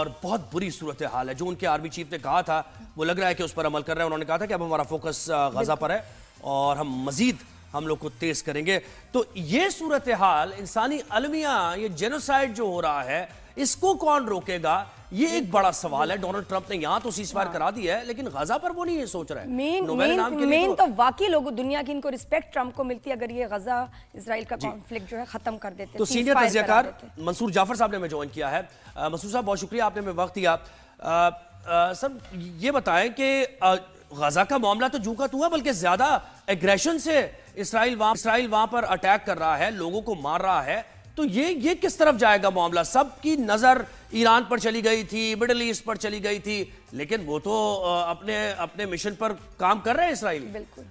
اور بہت بری صورتحال ہے. جو ان کے آرمی چیف نے کہا تھا وہ لگ رہا ہے کہ اس پر عمل کر رہے ہیں. انہوں نے کہا تھا کہ اب ہمارا فوکس غزہ پر ہے اور ہم مزید ہم لوگ کو تیز کریں گے. تو یہ صورتحال انسانی المیہ، یہ جینوسائیڈ جو ہو رہا ہے، اس کو کون روکے گا؟ یہ ایک بڑا سوال ہے. ڈونلڈ ٹرمپ نے یہاں تو سیز فائر کرا دی ہے لیکن غزہ پر وہ نہیں سوچ رہا ہے. مین تو واقعی لوگوں دنیا کی ان کو رسپیکٹ ٹرمپ کو ملتی ہے اگر یہ غزہ اسرائیل کا کانفلکٹ جو ہے ختم کر دیتے. تو سینئر تجزیہ کار منصور جعفر صاحب نے ہمیں جوائن کیا ہے. منصور صاحب بہت شکریہ، آپ نے ہمیں وقت دیا. سر یہ بتائیں کہ غزہ کا معاملہ تو جو کا تو ہے، بلکہ زیادہ ایگریشن سے اسرائیل وہاں پر اٹیک کر رہا ہے، لوگوں کو مار رہا ہے. تو یہ کس طرف جائے گا معاملہ؟ سب کی نظر ایران پر چلی گئی تھی، مڈل ایسٹ پر چلی گئی تھی، لیکن وہ تو اپنے مشن پر کام کر رہے ہیں اسرائیل. بالکل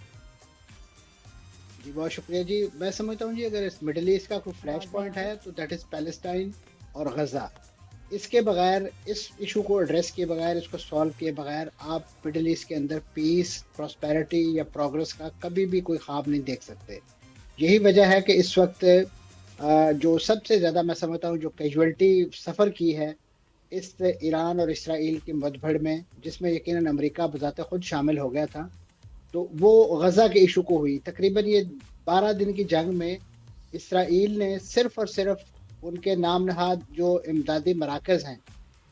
جی بہت شکریہ. جی میں سمجھتا ہوں جی اگر اس مڈل ایسٹ کا کوئی فلیش پوائنٹ ہے تو دیٹ از پیلسٹائن اور غزہ. اس کے بغیر، اس ایشو کو ایڈریس کیے بغیر، اس کو سالو کیے بغیر آپ مڈل ایسٹ کے اندر پیس، پراسپیرٹی یا پروگرس کا کبھی بھی کوئی خواب نہیں دیکھ سکتے. یہی وجہ ہے کہ اس وقت جو سب سے زیادہ میں سمجھتا ہوں جو کیجویلٹی سفر کی ہے اس ایران اور اسرائیل کی مدبھڑ میں، جس میں یقیناً امریکہ بذات خود شامل ہو گیا تھا، تو وہ غزہ کے ایشو کو ہوئی. تقریباً یہ 12 دن کی جنگ میں اسرائیل نے صرف اور صرف ان کے نام نہاد جو امدادی مراکز ہیں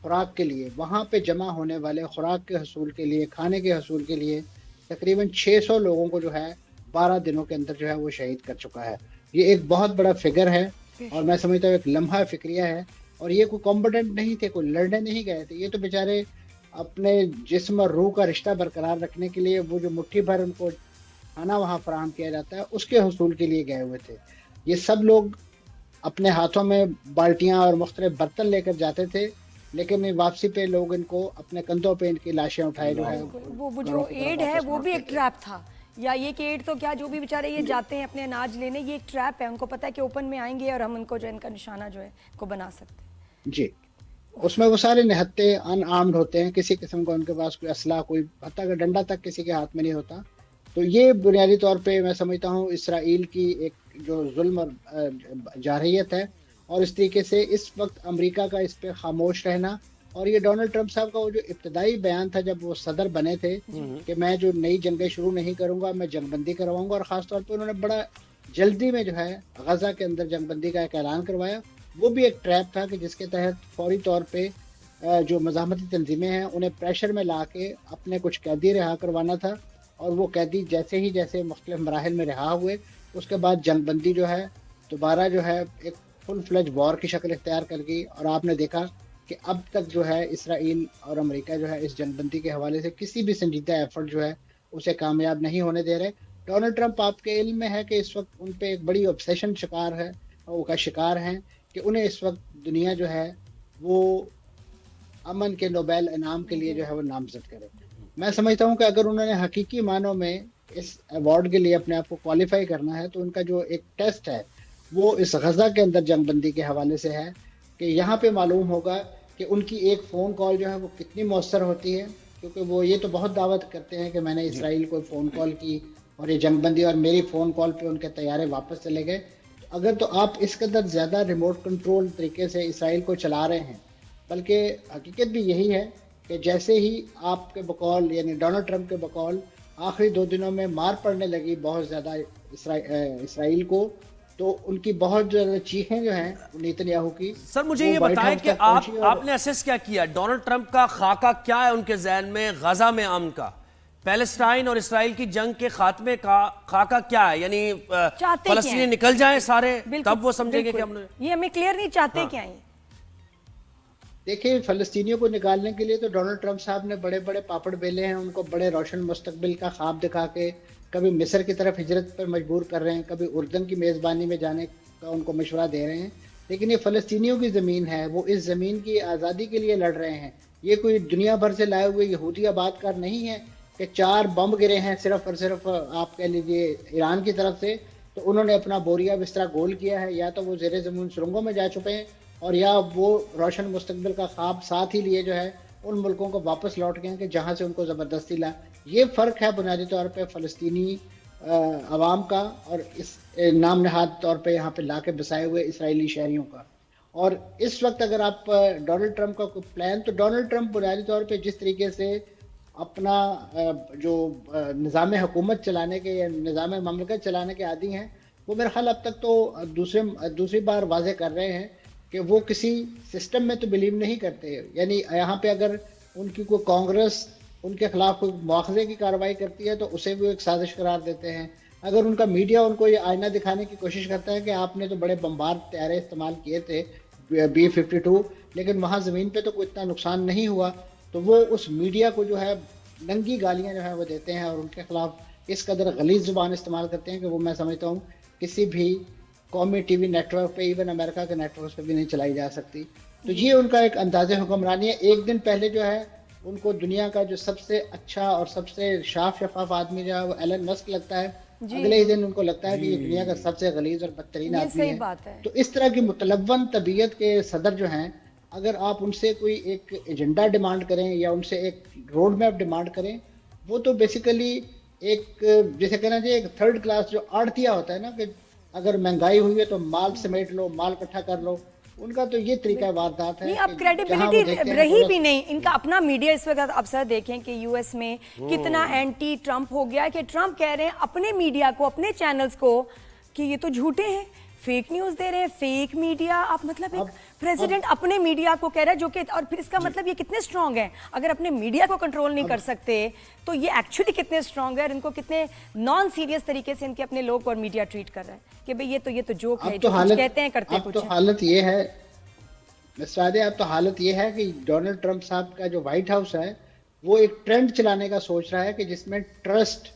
خوراک کے لیے، وہاں پہ جمع ہونے والے خوراک کے حصول کے لیے، کھانے کے حصول کے لیے تقریباً 600 لوگوں کو جو ہے 12 دنوں کے اندر جو ہے وہ شہید کر چکا ہے. یہ ایک بہت بڑا فگر ہے اور میں سمجھتا ہوں ایک لمحہ فکریہ ہے. اور یہ کوئی کمبٹنٹ نہیں تھے، کوئی لڑنے نہیں گئے تھے. یہ تو بیچارے اپنے جسم اور روح کا رشتہ برقرار رکھنے کے لیے وہ جو مٹھی بھر ان کو کھانا وہاں فراہم کیا جاتا ہے اس کے حصول کے لیے گئے ہوئے تھے. یہ سب لوگ اپنے ہاتھوں میں بالٹیاں اور مختلف برتن لے کر جاتے تھے، لیکن واپسی پہ لوگ ان کو اپنے کندھوں پہ ان کی لاشیں اٹھائے جو ہے وہ جو ایڈ ہے وہ بھی ایک ٹریپ تھا. یا یہ کہ ایڈ تو کیا، جو بھی بیچارے یہ جاتے ہیں اپنے اناج لینے، یہ ایک ٹریپ ہے. ان کو پتہ ہے کہ اوپن میں آئیں گے اور ہم ان کو جو ان کا نشانہ جو ہے کو بنا سکتے ہیں. جی اس میں وہ سارے نہتے ان آرمڈ ہوتے ہیں، کسی قسم کا ان کے پاس کوئی اسلحہ، کوئی حتیٰ کہ ڈنڈا تک کسی کے ہاتھ میں نہیں ہوتا. تو یہ بنیادی طور پہ میں سمجھتا ہوں اسرائیل کی ایک جو ظلم اور جارحیت ہے. اور اس طریقے سے اس وقت امریکہ کا اس پہ خاموش رہنا، اور یہ ڈونلڈ ٹرمپ صاحب کا وہ جو ابتدائی بیان تھا جب وہ صدر بنے تھے کہ میں جو نئی جنگیں شروع نہیں کروں گا، میں جنگ بندی کرواؤں گا، اور خاص طور پہ انہوں نے بڑا جلدی میں جو ہے غزہ کے اندر جنگ بندی کا ایک اعلان کروایا. وہ بھی ایک ٹریپ تھا کہ جس کے تحت فوری طور پہ جو مزاحمتی تنظیمیں ہیں انہیں پریشر میں لا کے اپنے کچھ قیدی رہا کروانا تھا. اور وہ قیدی جیسے مختلف مراحل میں رہا ہوئے، اس کے بعد جنگ بندی جو ہے دوبارہ جو ہے ایک فل فلیج وار کی شکل اختیار کر گئی. اور آپ نے دیکھا کہ اب تک جو ہے اسرائیل اور امریکہ جو ہے اس جنگ بندی کے حوالے سے کسی بھی سنجیدہ ایفرٹ جو ہے اسے کامیاب نہیں ہونے دے رہے. ڈونلڈ ٹرمپ آپ کے علم میں ہے کہ اس وقت ان پہ ایک بڑی obsession شکار ہیں کہ انہیں اس وقت دنیا جو ہے وہ امن کے نوبیل انعام کے لیے جو ہے وہ نامزد کرے. میں سمجھتا ہوں کہ اگر انہوں نے حقیقی معنوں میں اس ایوارڈ کے لیے اپنے آپ کو کوالیفائی کرنا ہے تو ان کا جو ایک ٹیسٹ ہے وہ اس غزہ کے اندر جنگ بندی کے حوالے سے ہے کہ یہاں پہ معلوم ہوگا کہ ان کی ایک فون کال جو ہے وہ کتنی مؤثر ہوتی ہے. کیونکہ وہ یہ تو بہت دعوت کرتے ہیں کہ میں نے اسرائیل کو فون کال کی اور یہ جنگ بندی، اور میری فون کال پہ ان کے طیارے واپس چلے گئے. اگر تو آپ اس قدر زیادہ ریموٹ کنٹرول طریقے سے اسرائیل کو چلا رہے ہیں، بلکہ حقیقت بھی یہی ہے کہ جیسے ہی آپ کے بقول یعنی ڈونلڈ ٹرمپ کے بقول آخری 2 دنوں میں مار پڑنے لگی بہت زیادہ اسرائیل کو، تو ان کی بہت زیادہ چیخیں جو ہیں نیتن یاہو کی. سر مجھے یہ بتائیں کہ آپ نے اسیس کیا کیا ڈونلڈ ٹرمپ کا خاکہ کیا ہے ان کے ذہن میں غزہ میں امن کا؟ پیلسٹائن اور اسرائیل کی جنگ کے خاتمے کا خاکہ کیا ہے؟ یعنی فلسطینی نکل جائیں سارے تب وہ سمجھیں گے کہ ہم نے یہ ہمیں کلیئر نہیں چاہتے کیا ہیں. دیکھیں فلسطینیوں کو نکالنے کے لیے تو ڈونلڈ ٹرمپ صاحب نے بڑے بڑے پاپڑ بیلے ہیں، ان کو بڑے روشن مستقبل کا خواب دکھا کے کبھی مصر کی طرف ہجرت پر مجبور کر رہے ہیں، کبھی اردن کی میزبانی میں جانے کا ان کو مشورہ دے رہے ہیں. لیکن یہ فلسطینیوں کی زمین ہے، وہ اس زمین کی آزادی کے لیے لڑ رہے ہیں. یہ کوئی دنیا بھر سے لائے ہوئے یہودی آباد کار نہیں ہے کہ 4 بم گرے ہیں صرف اور صرف آپ کہہ لیجئے ایران کی طرف سے تو انہوں نے اپنا بوریا بستر گول کیا ہے. یا تو وہ زیر زمین سرنگوں میں جا چکے ہیں، اور یا وہ روشن مستقبل کا خواب ساتھ ہی لیے جو ہے ان ملکوں کو واپس لوٹ گئے ہیں کہ جہاں سے ان کو زبردستی لا. یہ فرق ہے بنیادی طور پہ فلسطینی عوام کا اور اس نام نہاد طور پہ یہاں پہ لا کے بسائے ہوئے اسرائیلی شہریوں کا. और इस वक्त अगर आप डोनाल्ड ट्रंप का कोई प्लान, तो डोनाल्ड ट्रंप बुनियादी तौर पे जिस तरीके से अपना जो निज़ाम हुकूमत चलाने के या निज़ाम ममलकत चलाने के आदी हैं, वो मेरे ख्याल अब तक तो दूसरी बार वाज़े कर रहे हैं कि वो किसी सिस्टम में तो बिलीव नहीं करते। यानी यहाँ पे अगर उनकी कोई कांग्रेस उनके खिलाफ कोई मुआवजे की कार्रवाई करती है तो उसे भी एक साजिश करार देते हैं। अगर उनका मीडिया उनको ये आईना दिखाने की कोशिश करता है कि आपने तो बड़े बम्बार तैयारे इस्तेमाल किए थे B-52, लेकिन वहाँ ज़मीन पे तो कोई इतना नुकसान नहीं हुआ, तो वो उस मीडिया को जो है नंगी गालियाँ जो है वो देते हैं और उनके खिलाफ इस कदर गलीज़ ज़ुबान इस्तेमाल करते हैं कि वो मैं समझता हूँ किसी भी कौमी टीवी नेटवर्क पे, इवन अमेरिका के नेटवर्क पे भी नहीं चलाई जा सकती। तो ये उनका एक अंदाज़े हुक्मरानी है। एक दिन पहले जो है उनको दुनिया का जो सबसे अच्छा और सबसे साफ शफाफ आदमी जो है वो एलन मस्क लगता है, अगले ही दिन उनको लगता है कि ये दुनिया का सबसे गलीज और बदतरीन आदमी सही है। बात है। तो इस तरह की मुतलव्वन तबीयत के सदर जो हैं, अगर आप उनसे कोई एक एजेंडा डिमांड करें या उनसे एक रोड मैप डिमांड करें, वो तो बेसिकली एक जैसे कहना चाहिए एक थर्ड क्लास जो आड़तिया होता है ना, कि अगर महंगाई हुई है तो माल समेट लो, माल इकट्ठा कर लो, उनका तो ये तरीका वारदात है। नहीं, अब कि जहाँ वो क्रेडिबिलिटी देखते हैं रही भी नहीं इनका अपना मीडिया। इस वक्त आप सर देखें कि यूएस में कितना एंटी ट्रंप हो गया है कि ट्रंप कह रहे हैं अपने मीडिया को, अपने चैनल्स को कि ये तो झूठे हैं, फेक न्यूज दे रहे हैं, फेक मीडिया। आप मतलब एक प्रेसिडेंट अपने मीडिया को कह रहा है, जो कि और फिर इसका मतलब ये कितने स्ट्रांग है। अगर अपने मीडिया को कंट्रोल नहीं कर सकते तो ये एक्चुअली कितने स्ट्रांग है और इनको कितने नॉन सीरियस तरीके से इनके अपने लोग और मीडिया ट्रीट कर रहा है कि भाई ये तो जोक है, जो कुछ कहते हैं करते कुछ तो है। हालत ये है मिस्टर, अब तो हालत ये है कि डोनाल्ड ट्रंप साहब का जो व्हाइट हाउस है वो एक ट्रेंड चलाने का सोच रहा है कि जिसमें ट्रस्ट,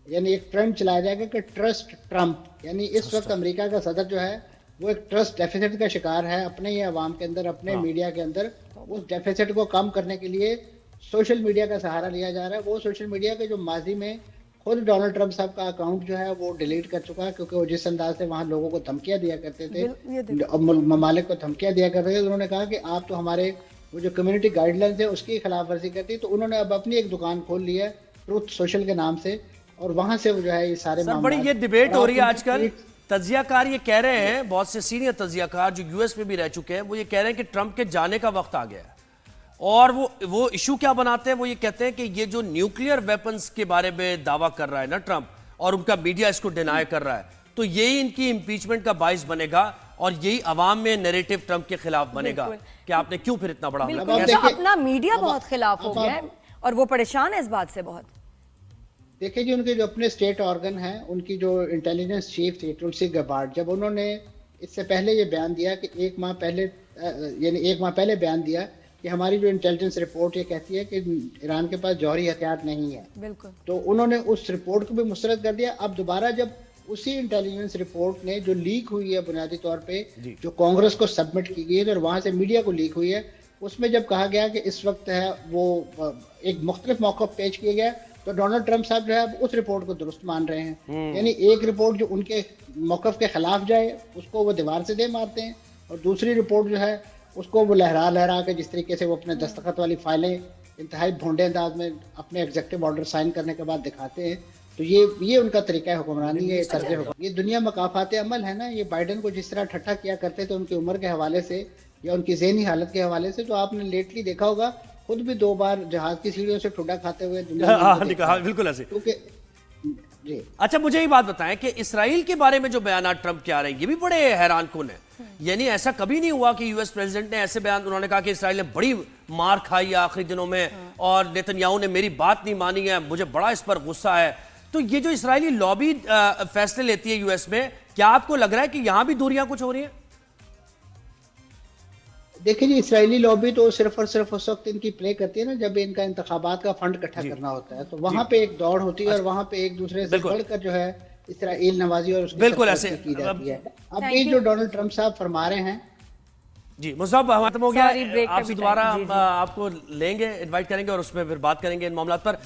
यानी एक ट्रेंड चलाया जाएगा कि ट्रस्ट ट्रंप, यानी इस वक्त अमेरिका का सदर जो है वो एक ट्रस्ट डेफिसिट का शिकार है अपने ही अवाम के अंदर, अपने मीडिया के अंदर। उस डेफिसिट को कम करने के लिए सोशल मीडिया का सहारा लिया जा रहा है। वो सोशल मीडिया के जो माजी में खुद डोनाल्ड ट्रंप साहब का अकाउंट जो है वो डिलीट कर चुका है, क्योंकि वो जिस अंदाज से वहाँ लोगों को धमकियां दिया करते थे, ममालिक को धमकियां दिया करते थे, तो उन्होंने कहा कि आप तो हमारे वो जो कम्युनिटी गाइडलाइंस है उसकी खिलाफ वर्जी करती। तो उन्होंने अब अपनी एक दुकान खोल ली है ट्रूथ सोशल के नाम से, और वहां से वो जो है ये सारे सर बड़ी ये डिबेट हो रही है आजकल। तज्जियाकार ये कह रहे हैं, बहुत से सीनियर तज्जियाकार जो यूएस में भी रह चुके हैं, वो ये कह रहे हैं कि ट्रंप के जाने का वक्त आ गया है। और वो इशू क्या बनाते हैं, वो ये कहते हैं कि ये जो न्यूक्लियर वेपन्स के बारे में दावा कर रहा है ना ट्रंप, और उनका मीडिया इसको डिनाई कर रहा है, तो यही इनकी इंपीचमेंट का बाइस बनेगा और यही अवाम में नैरेटिव ट्रंप के खिलाफ बनेगा कि आपने क्यों फिर इतना बड़ा हमला बिल्कुल, किया। अपना मीडिया बहुत खिलाफ हो गया है और वो परेशान है इस बात से बहुत। देखिए जी, उनके जो अपने स्टेट ऑर्गन हैं, उनकी जो इंटेलिजेंस चीफ थी तुलसी गबार्ड, जब उन्होंने इससे पहले ये बयान दिया कि एक माह पहले बयान दिया कि हमारी जो इंटेलिजेंस रिपोर्ट ये कहती है कि ईरान के पास जौहरी हथियार नहीं है, बिल्कुल, तो उन्होंने उस रिपोर्ट को भी मुस्तरद कर दिया। अब दोबारा जब उसी इंटेलिजेंस रिपोर्ट ने जो लीक हुई है बुनियादी तौर पे, जो कांग्रेस को सबमिट की गई है और वहां से मीडिया को लीक हुई है, उसमें जब कहा गया कि इस वक्त है वो एक मुख्तलिफ मौक़िफ़ पेश किए गए, तो डोनाल्ड ट्रंप साहब जो है उस रिपोर्ट को दुरुस्त मान रहे हैं। यानी एक रिपोर्ट जो उनके मौक़िफ़ के खिलाफ जाए उसको वो दीवार से दे मारते हैं, और दूसरी रिपोर्ट जो है उसको वो लहरा के जिस तरीके से वो अपने दस्तखत वाली फाइलें इंतहाई भोंडे अंदाज में अपने एग्जीक्यूटिव ऑर्डर साइन करने के बाद दिखाते हैं। तो ये उनका तरीका हुक्मरानी है, ये दुनिया मकाफात अमल है ना। ये बाइडन को जिस तरह ठट्ठा किया करते थे उनकी उम्र के हवाले से या उनकी ज़हनी हालत के हवाले से, तो आपने लेटली देखा होगा खुद भी 2 बार जहाज की सीढ़ियों से ठुड्डा खाते हुए दुनिया बिल्कुल ऐसे। जी अच्छा, मुझे ये बात बताएं कि इसराइल के बारे में जो बयान ट्रंप के आ रहे हैं ये भी बड़े हैरान कुन है। यानी ऐसा कभी नहीं हुआ कि यूएस प्रेसिडेंट ने ऐसे बयान, उन्होंने कहा कि इसराइल ने बड़ी मार खाई है आखिरी दिनों में और नेतन्याहू ने मेरी बात नहीं मानी है, मुझे बड़ा इस पर गुस्सा है। तो ये जो इसराइली लॉबी फैसले लेती है यूएस में, क्या आपको लग रहा है कि यहां भी दूरियां कुछ हो रही हैं? देखिए जी, इसराइली लॉबी तो सिर्फ और सिर्फ उस वक्त इनकी प्ले करती है ना जब इनका इंतखाबात का फंड इकट्ठा करना होता है, तो वहां पे एक दौड़ होती है और वहां पे एक दूसरे से बढ़कर जो है इसराइल नवाजी और उसकी बिल्कुल ऐसे की जाती है। अब ये जो डोनाल्ड ट्रंप साहब फरमा रहे हैं जी, मुस्तफा खत्म हो गया, ब्रेक आपसे दोबारा हम आपको लेंगे, इनवाइट करेंगे और उसमें फिर बात करेंगे इन मामलों पर।